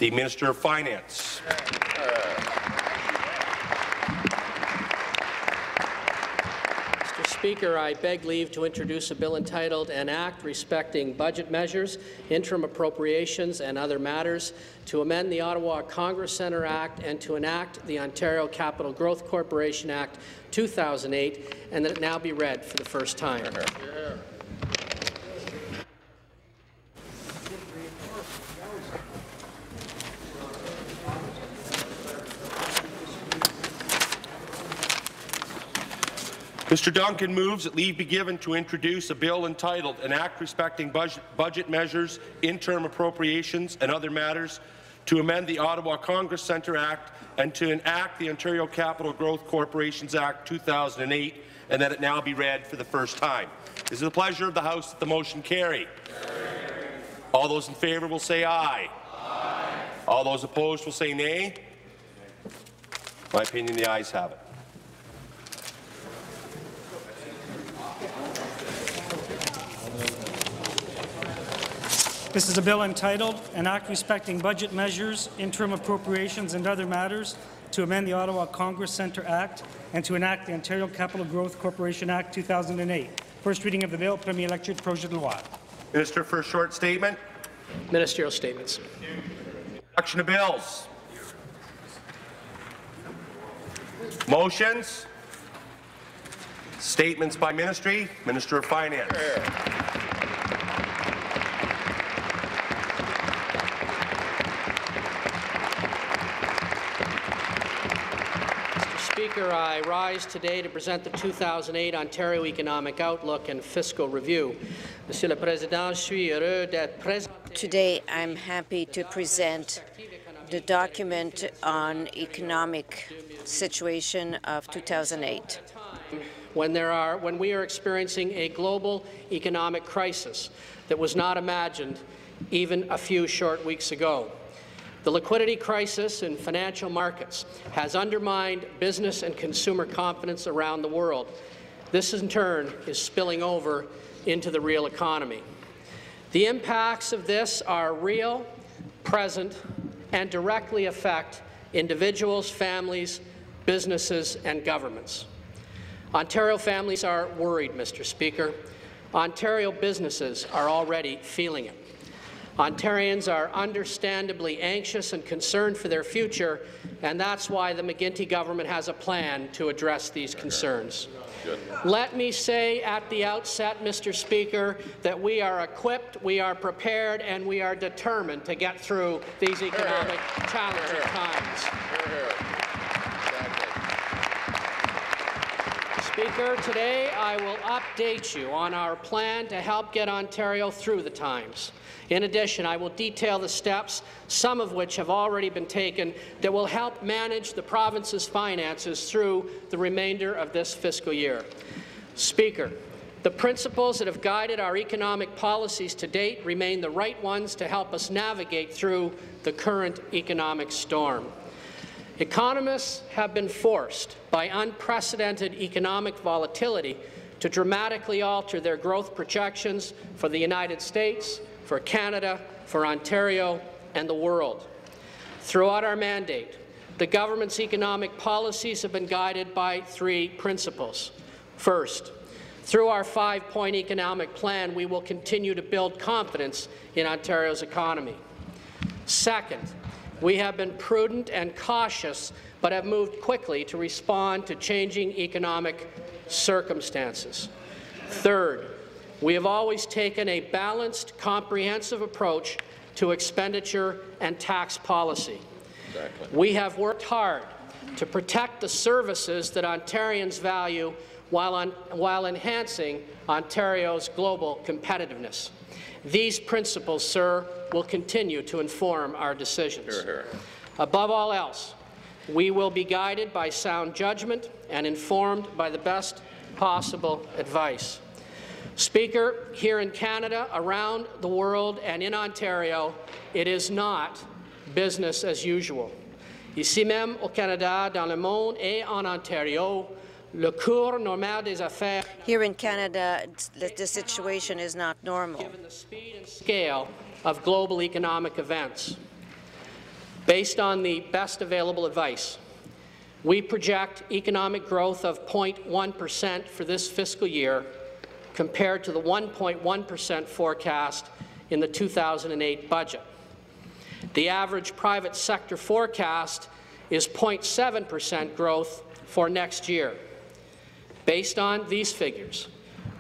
The Minister of Finance. Mr. Speaker, I beg leave to introduce a bill entitled An Act Respecting Budget Measures, Interim Appropriations and Other Matters, to amend the Ottawa Congress Centre Act and to enact the Ontario Capital Growth Corporation Act 2008, and that it now be read for the first time. Mr. Duncan moves that leave be given to introduce a bill entitled An Act Respecting Budget Measures, Interim Appropriations and Other Matters, to amend the Ottawa Congress Centre Act and to enact the Ontario Capital Growth Corporations Act 2008, and that it now be read for the first time. Is it the pleasure of the House that the motion carry? All those in favour will say aye. Aye. All those opposed will say nay. In my opinion, the ayes have it. This is a bill entitled An Act Respecting Budget Measures, Interim Appropriations and Other Matters, to amend the Ottawa Congress Centre Act and to enact the Ontario Capital Growth Corporation Act 2008. First reading of the bill, Premier Lecture, projet de loi. Minister for a short statement. Ministerial statements. Introduction of bills. Motions. Statements by Ministry. Minister of Finance. Speaker, I rise today to present the 2008 Ontario Economic Outlook and Fiscal Review. Monsieur le Président, je suis heureux d'être présent. Today, I'm happy to present the document on economic situation of 2008. When we are experiencing a global economic crisis that was not imagined even a few short weeks ago. The liquidity crisis in financial markets has undermined business and consumer confidence around the world. This, in turn, is spilling over into the real economy. The impacts of this are real, present, and directly affect individuals, families, businesses, and governments. Ontario families are worried, Mr. Speaker. Ontario businesses are already feeling it. Ontarians are understandably anxious and concerned for their future, and that's why the McGuinty government has a plan to address these concerns. Good. Let me say at the outset, Mr. Speaker, that we are equipped, we are prepared, and we are determined to get through these economic challenging times. Speaker, today I will update you on our plan to help get Ontario through the times. In addition, I will detail the steps, some of which have already been taken, that will help manage the province's finances through the remainder of this fiscal year. Speaker, the principles that have guided our economic policies to date remain the right ones to help us navigate through the current economic storm. Economists have been forced by unprecedented economic volatility to dramatically alter their growth projections for the United States, for Canada, for Ontario, and the world. Throughout our mandate, the government's economic policies have been guided by three principles. First, through our 5-point economic plan, we will continue to build confidence in Ontario's economy. Second, we have been prudent and cautious, but have moved quickly to respond to changing economic circumstances. Third, we have always taken a balanced, comprehensive approach to expenditure and tax policy. Exactly. We have worked hard to protect the services that Ontarians value while enhancing Ontario's global competitiveness. These principles, sir, will continue to inform our decisions. Hear, hear. Above all else, we will be guided by sound judgment and informed by the best possible advice. Speaker, here in Canada, around the world, and in Ontario, it is not business as usual. Ici même au Canada, dans le monde et en Ontario, le cours normal des affaires. Here in Canada, the situation is not normal. Given the speed and scale of global economic events. Based on the best available advice, we project economic growth of 0.1% for this fiscal year compared to the 1.1% forecast in the 2008 budget. The average private sector forecast is 0.7% growth for next year. Based on these figures,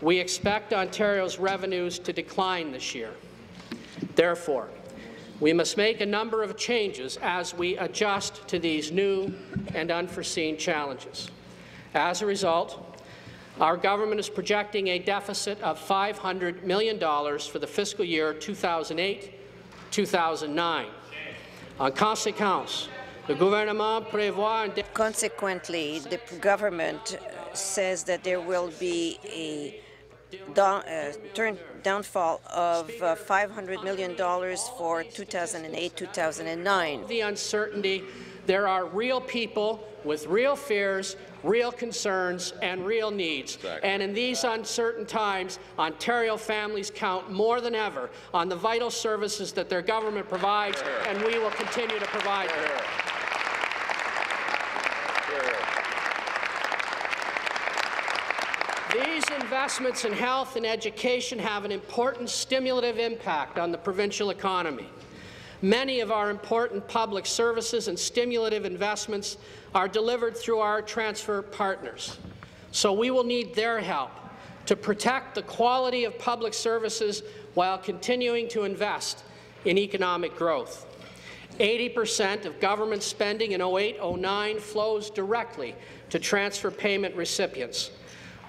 we expect Ontario's revenues to decline this year. Therefore, we must make a number of changes as we adjust to these new and unforeseen challenges. As a result, our government is projecting a deficit of $500 million for the fiscal year 2008-2009. En conséquence, le gouvernement prévoit un Consequently, the government says that there will be a downfall of $500 million for 2008-2009. The uncertainty, there are real people with real fears, real concerns, and real needs. Exactly. And in these uncertain times, Ontario families count more than ever on the vital services that their government provides, and we will continue to provide them. These investments in health and education have an important stimulative impact on the provincial economy. Many of our important public services and stimulative investments are delivered through our transfer partners. So we will need their help to protect the quality of public services while continuing to invest in economic growth. 80% of government spending in 2008-09 flows directly to transfer payment recipients.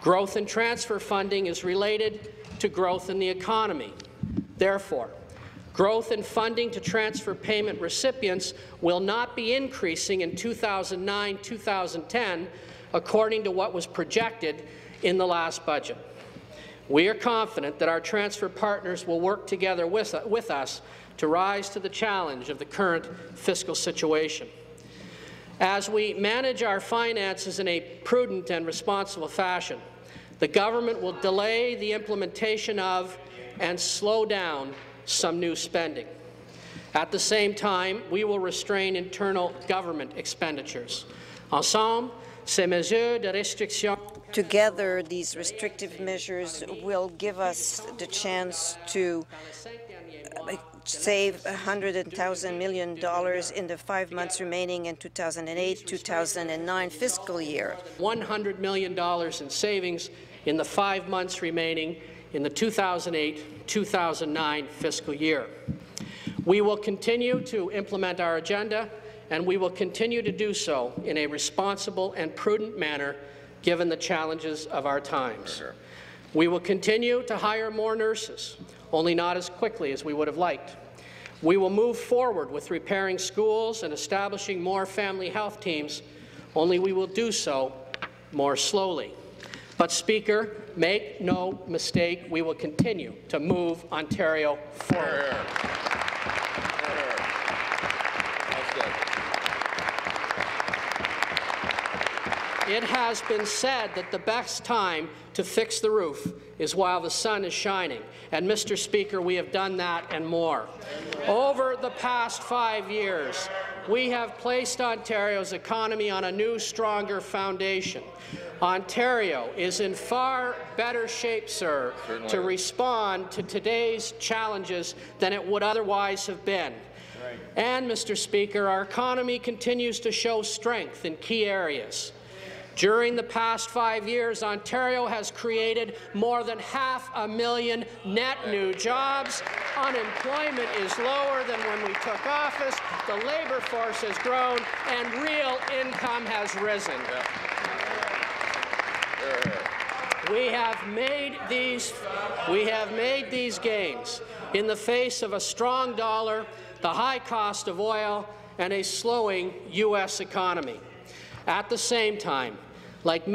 Growth in transfer funding is related to growth in the economy. Therefore, growth in funding to transfer payment recipients will not be increasing in 2009-2010, according to what was projected in the last budget. We are confident that our transfer partners will work together with us to rise to the challenge of the current fiscal situation. As we manage our finances in a prudent and responsible fashion, the government will delay the implementation of and slow down some new spending. At the same time, we will restrain internal government expenditures. Ensemble, ces mesures de restriction. Together, these restrictive measures will give us the chance to save $100,000 million in the 5 months remaining in 2008-2009 fiscal year. $100 million in savings in the 5 months remaining in the 2008-2009 fiscal year. We will continue to implement our agenda, and we will continue to do so in a responsible and prudent manner given the challenges of our times. We will continue to hire more nurses, only not as quickly as we would have liked. We will move forward with repairing schools and establishing more family health teams, only we will do so more slowly. But, Speaker, make no mistake, we will continue to move Ontario forward. It has been said that the best time to fix the roof is while the sun is shining. And, Mr. Speaker, we have done that and more. Over the past 5 years, we have placed Ontario's economy on a new, stronger foundation. Ontario is in far better shape, sir, to respond to today's challenges than it would otherwise have been. And, Mr. Speaker, our economy continues to show strength in key areas. During the past 5 years, Ontario has created more than 500,000 net new jobs. Unemployment is lower than when we took office. The labour force has grown, and real income has risen. We have made these gains in the face of a strong dollar, the high cost of oil, and a slowing U.S. economy. At the same time, like